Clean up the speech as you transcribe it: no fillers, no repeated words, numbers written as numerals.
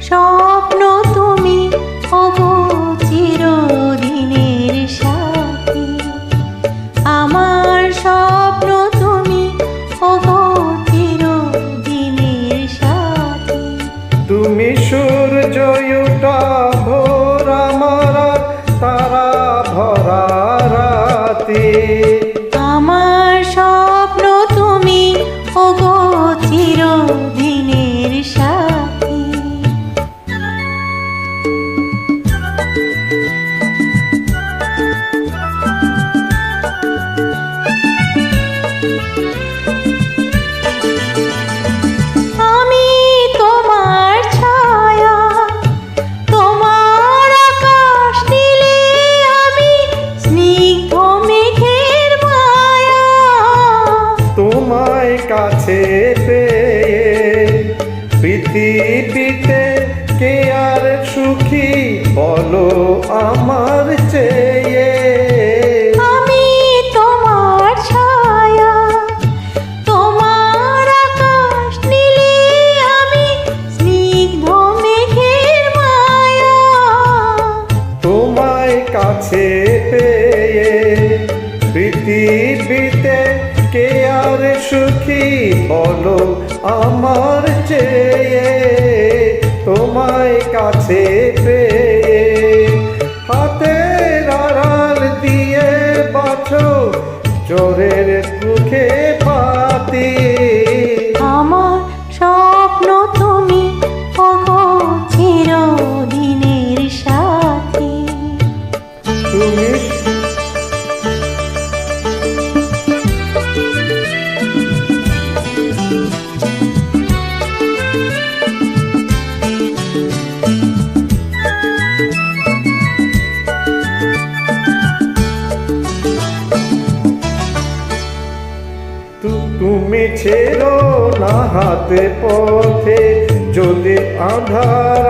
স্বপ্ন তুমি ওগো চিরদিনের সাথী, আমার স্বপ্ন তুমি ওগো চিরদিনের সাথী। তুমি সূর্য ওঠা ভোর, আমার তারা ভরা রাতে। আমার স্বপ্ন তুমি ওগো চিরদিনের সাথী। আমি তোমার ছায়া, তোমার আকাশ নীলে, আমি স্নিগ্ধ মেঘের মায়া। তোমায় কাছে পেয়ে পৃথিবীতে কে আর সুখী বলো আমার চেয়ে। আমি তোমার ছায়া, তোমার আকাশ নীলে, আমি স্নিগ্ধ মেঘের মায়া। তোমায় কাছে পেয়ে পৃথিবীতে কে আর সুখী বলো আমার চেয়ে। তোমায় কাছে পেয়ে হাতের আড়াল দিয়ে বাছো চোরের মুখে পাতি। আমার স্বপ্ন তুমি ওগো চিরদিনের সাথী। তুমি তুমি ছেড়ো না হাতে পথে, যদি আধার